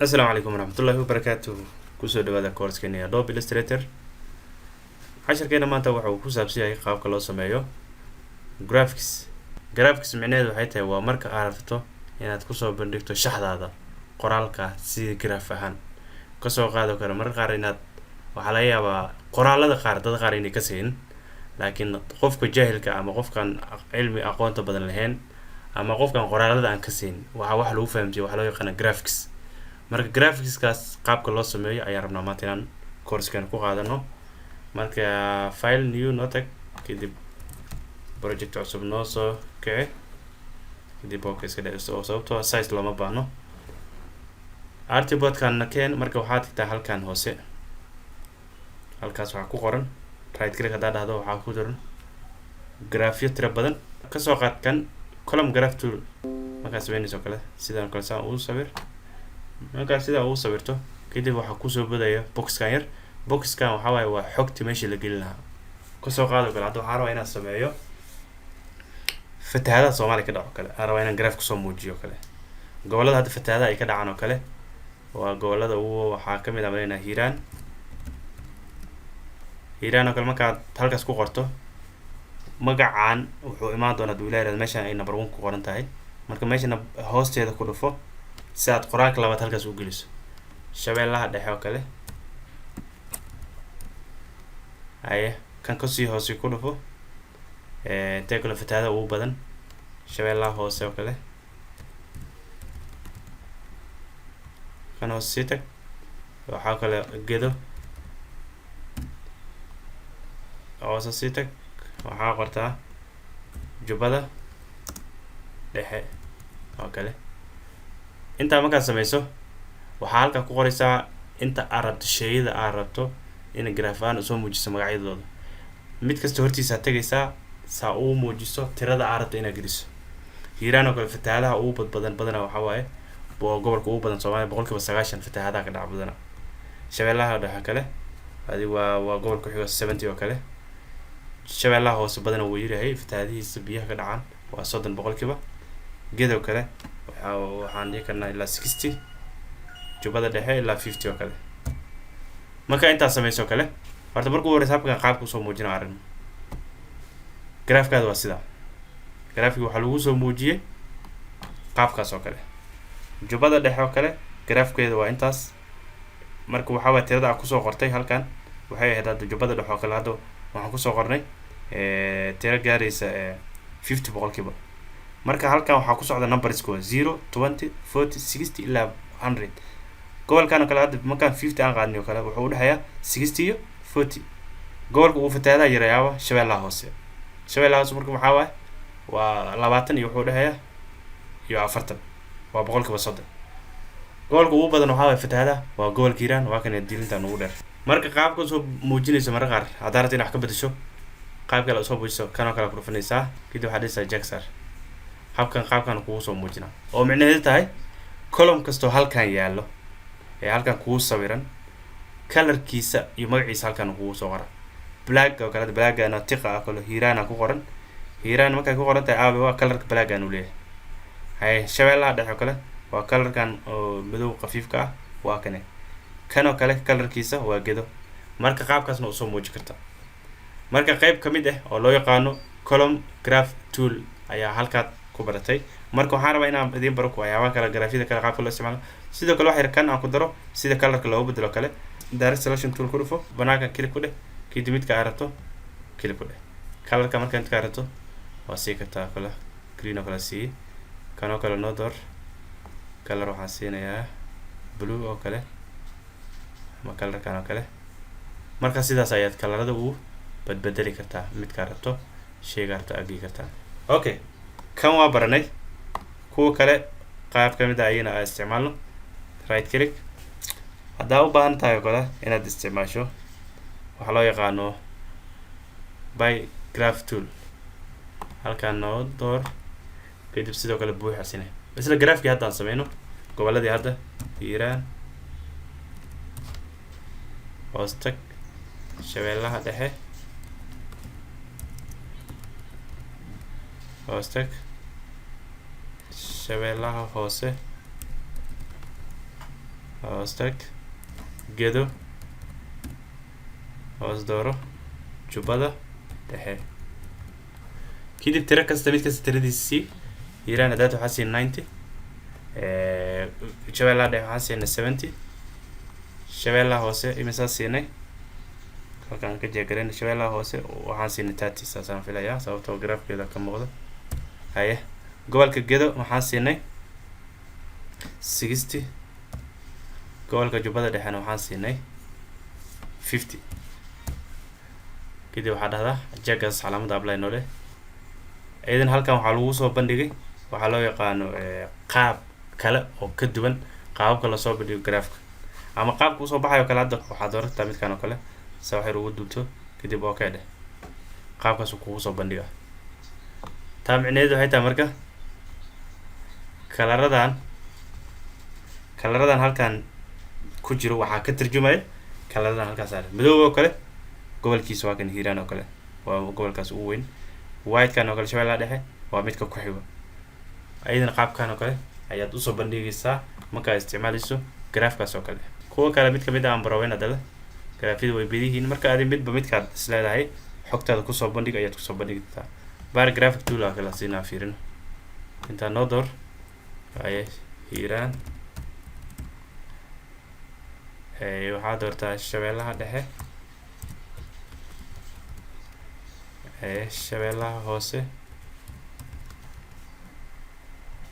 السلام عليكم ورحمة الله وبركاته. kusoo dhawaada course-keena Adobe Illustrator. casharkeena maanta waxa uu ku saabsan yahay qaabka loo sameeyo graphics. Graphics micnaheedu waxay tahay waa marka aad rabto inaad ku soo bandhigto shaxdaada qoraalka sidii graph ahaan. Ka soo qaado karo marka qaar inaad waxa laga yaabaa qoraalada qaar dad qaar inay ka siin, laakiin qofka jaahilka ama qofkan cilmi aqoonta badan lahayn ama qofkan qoraalada aan ka siin waxa wax lagu fahamsiyo waxa loo yaqaan graphics. marka graphics-kaas qaabka loo sameeyo ayaa rabnaa maanta inaan course-kan ku qaadano. marka file new noo tag, kadib project cusub noo soo kici, kadib okay iska dhig sababtoo size looma baahno. artboard-kan keen marka waxaad tagtaa halkan hoose, halkaas waxaa ku qoran right click haddaad dhahdo waxaa ku jiran graphyo tira badan. kasoo qaad kan column graph tool markaad sameynayso kale sidaan kale saan uu sawir. marka sida uu sawirto kadib waxa ku soo badaya box-kan yar. box-kan waxa waaye waa xogta meesha la gelin lahaa. ka soo qaado kale hadda waxaan rabaa inaan sameeyo fatahaada Soomaaliya ka dhaco kale, aan rabaa inaan graph ku soo muujiyo kale gobolada hadda fatahaada ay ka dhacaan oo kale waa gobolada uu waxaa ka mid ah marayna Hiiraan oo kale. markaad halkaas ku qorto magacaan wuxuu imaan doonaa duulayraad meeshan ay number 1 ku qoran tahay. marka meeshana hoosteeda ku dhufo si aad qoraalka labaad halkaas u geliso. shabeellaha dhexe oo kale kan kasii hoose ku dhufo intee kale fatahaada ugu badan shabeellaha hoose oo kale. kan hoose sii tag waxaa kale gedo hoose sii tag waxaa qortaa jubbada dhexe oo kale. intaa markaad sameyso waxaa halkaa ku qoraysaa inta aad rabto shayada aad rabto in graph aan soo muujiso magacyadooda. mid kasta hortiisa tagaysaa saa uu muujiso tirada aad rabto inaad geliso. Hiiraan oo kale fatahaadaha ugu badan waxa waaye gobolka ugu badan Soomaaliya 90% fatahaadaha ka dhaca badan. shabeellaha dhexe kale adi waa gobolka xigo 70 oo kale. shabeellaha hoose badan uu yahay fatahaadihiisa biyaha ka dhacaan waa 30%. gedo kale waxaan dhihi karnaa ilaa 60, jubbada dhexe ilaa 50 oo kale. marka intaas sameyso kale horta markuu hore habkan qaabka u soo muujina arrin graph-kaada waa sida graph-ki waxa lagu soo muujiyay qaabkaas oo kale. jubbada dhexe oo kale graph-keeda waa intaas. marka waxa waa tirada ku soo qortay halkan waxay ahayd hadda jubbada dhexe oo kale hadda waxaan ku soo qornay tiro gaaraysa 50%. marka halkan waxaa ku socda numbers ko 0 20 40 60 ilaa 100. gobolkan oo kale hadda markaan 50 aan qaadnay oo kale wuxuu u dhaxayaa 60 iyo 40. gobolka uu fatahaada yareeyaa shabeellaha hoose. shabeellaha hoose marka waxa waa 20 iyo wuxuu u dhaxayaa iyo 40 waa 100%. gobolka ugu badan waxa waa fatahaada waa gobolka Hiiraan waa kan diilinta ugu dheer. marka qaabka soo muujinayso marka qaar hadda rabto inaad wax ka bedesho qaabka la soo muujiso kan oo kale ku dhufanaysaa kadib waxaad dhigaysaa jaxar. qaabkan kugu soo muujina oo micnaheedu tahay column kasto halkan yaalo halkan kugu sawiran colorkiisa iyo magaciisa halkan kugu soo qoran. black oo kale black-ana tiqa ah kale Hiiraan ku qoran. Hiiraan markay ku qoran tahay waa colorka black-an uu leeyahay. shabeellaha dhexe kale waa colorkan oo madow qafiifka ah waa kan oo kale colorkiisa waa gedo. marka qaabkaasna u soo muujin karta. marka qayb kamid ah oo loo yaqaano column graph tool ayaa halkaad ku baratay. marka waxaan rabaa inaan idin baro waxyaabaha kala graphyada kala qaabka loo isticmaalo. sidoo kale waxa kan aan ku daro sida colorka loo bedelo kale direct selection tool ku dhufo banaanka click ku dheh kadib midka aad rabto click ku dheh. colorka marka inta aad rabto waa sii kartaa kale green oo kale sii kan oo kale noo door color waxaan siinayaa blue oo kale ama colorkan oo kale. marka sidaas ayaad colorada u bedeli kartaa midka aad rabto shayga rabto agi kartaa. okay kan waa baranay. kuwa kale qaab kamid ah ayayna isticmaalno. right click haddaa u baahan tahay kale inaad isticmaasho waxa loo yaqaano by graph tool halkan noo door kadib sidoo kale buuxasine isla graph-kii hadda aan sameyno goboladii hadda Hiiraan hoos tag shabeellaha dhexe hoos tag shabeellaha hoose hoos tag gedo hoos dooro jubbada dhexe kadib tiro kasta mid kasta tiradiisa sii hiiraan hadaad waxaa siin 90 shabeellaha dhexe waxaa siinay 70 shabeellaha hoose imisaa siinay halkaan ka jeegareen shabeellaha hoose waxaan siinay 30 saasaan filayaa sababtoo graafkeeda ka muuqdo haye gobolka gedo waxaan siinay 60 gobolka jubbada dhexena waxaan siinay 50 kadib waxaa dhahdaa jeegaas calaamada apply noo leh idan halkan waxaa lagu soo bandhigay waxaa loo yaqaano qaab kale oo ka duwan qaababka la soo bandhigo graafka ama qaabka usoo baxayo kale hadda waxaad doorataa midkan oo kale sa waxay ugu duubto kadib okay dheh qaabkaas uu kugu soo bandhiga taa micnaheedu waxay tahay marka kalaradan halkan ku jiro waxaa ka tarjumaya kalaradan halkaas saaran madowga oo kale gobolkiisa waa kan hiiraan oo kale waa gobolkaas ugu weyn white kan oo kale shabeellaha dhexe waa midka ku xigo ayadana qaabkan oo kale ayaad usoo bandhigaysaa markaa isticmaalayso graafkaas oo kale kuwa kale mid kamid ah aan baraweyn hadada graafyada way badiyihiin marka adi midba midkaad isleedahay xogtaada kusoo bandhig ayaad kusoo bandhigi kartaa bar graphic tool aa kala siinaa fiirino intaa noo door aye hiiraan waxaa doortaa shabeellaha dhexe shabeellaha hoose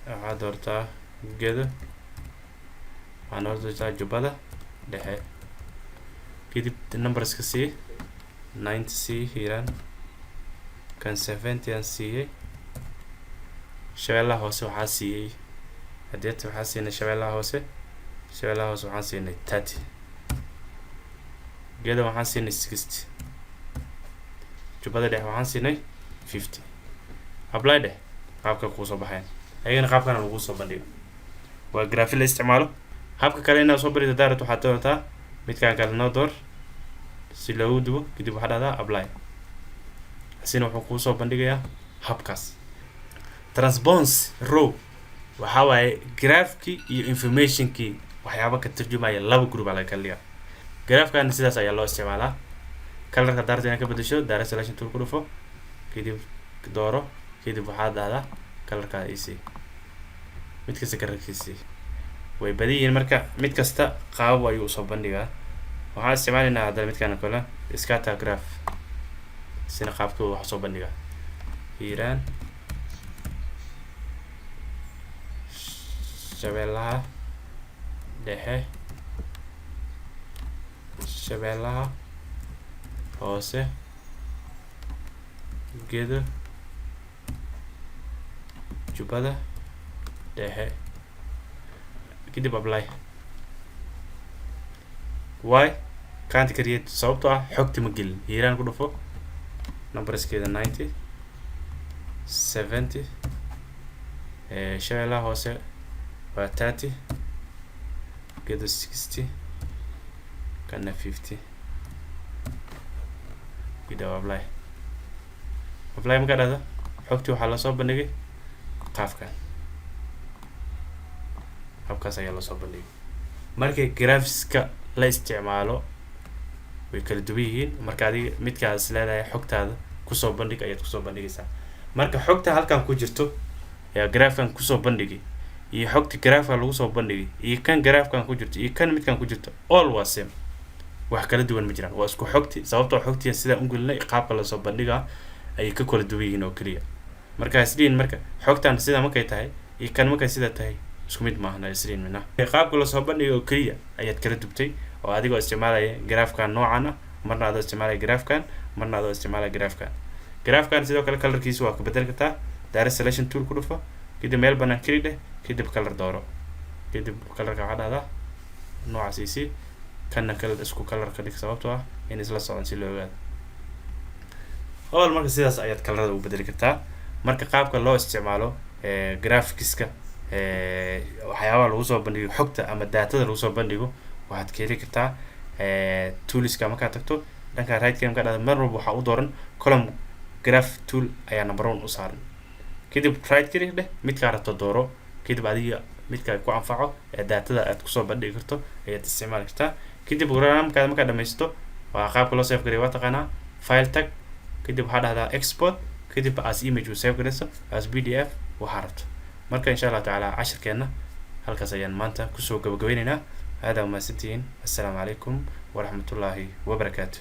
waxaa doortaa gedo waxaa noo doortaa jubbada dhexe kadib numberska sii 90 sii hiiraan kan 70 aan siiyey shabeellaha hoose waxaa siiyey hadeeta waxaa siinay shabeellaha hoose waxaan siinay 30 gedo waxaan siinay 60 jubbada dhexe waxaan siinay 50 apply dheh qaabka kuu soo baxayn ayagana qaabkan lagu soo bandhigo waa graphic la isticmaalo habka kale inaad soo barido daarad waxaad doorataa midkaan kale noo door si loogu dubo kadib waxaa dhahdaa apply asina wuxuu kuu soo bandhigayaa habkaas transpose row waxaa waaye graafkii iyo informationkii waxyaaba ka tarjumaya laba group aa laga kala dhigaa graafkan sidaas ayaa loo isticmaalaa colorka daarta inaad ka bedesho direct selection tool ku dhufo kadib dooro kadib waxaad dhahdaa colorka isi mid kasta colorkiisii way badiyihiin marka mid kasta qaabab ayuu usoo bandhigaa waxaan isticmaalaynaa haddana midkaan kale scatter graph sina qaabkooda wax soo bandhigaa hiiraan shabeellaha dhexe shabeellaha hoose gedo jubbada dhexe kadib apply why can't create sababtoo ah xogta ma gelin hiiraan ku dhufo numberskeeda 90 70 shabeellaha hoose waa 30 gedo 60 kana 50 kadib apply markaa dhahda xogtii waxaa lasoo bandhigay qaabkan habkaas ayaa lasoo bandhigay markay graphiska la isticmaalo way kala duwan yihiin marka adiga midkaad is leedahay xogtaada kusoo bandhig ayaad kusoo bandhigaysaa marka xogta halkan ku jirto ayaa graafkan kusoo bandhigay iyo xogta graafka lagu soo bandhigay iyo kan graafkan ku jirto iyo kan midkan ku jirto all waa same wax kala duwan ma jiraan waa isku xogti sababtoo xogtiya sida u gelinay qaabka la soo bandhigaa ay ka kala duwan yihiin oo kaliya marka isliin marka xogtan sida markay tahay iyo kan markay sida tahay isku mid maahan isliin mina qaabka la soo bandhigo oo kaliya ayaad kala dubtay oo adigoo isticmaalaya graafkan noocan ah marna aad isticmaalaya graafkan marna aad isticmaalaya graafkan sidoo kale colorkiisa waa ka bedel kartaa direct selection tool ku dhufo kadib meel banaan kali dheh kadib color dooro kadib colorka waxaa dhahdaa noocaas isi kana kala isku color ka dhig sababtoo ah in isla socon si loo ogaado all marka sidaas ayaad colorada u bedeli kartaa marka qaabka loo isticmaalo graphicska waxyaabaha lagu soo bandhigo xogta ama daatada lagu soo bandhigo waxaad ka heli kartaa toolska markaad tagto dhanka right game ka dhada mar walba waxaa u dooran column graph tool ayaa number 1 u saaran kadib right click dheh midkaa rabto dooro kadib adiga midka ku anfaco ee daatada aad kusoo bandhigi karto ayaad isticmaali kartaa kadib programkaada markaad dhamaysto waa qaabka loo save gareeyo waa taqaanaa file tag kadib waxaa dhahdaa export kadib as image u save gareyso as pdf waxaa rabto marka insha Allah taala cashirkeena halkaas ayaan maanta kusoo gabagabeynaynaa هذا ما ستين السلام عليكم ورحمة الله وبركاته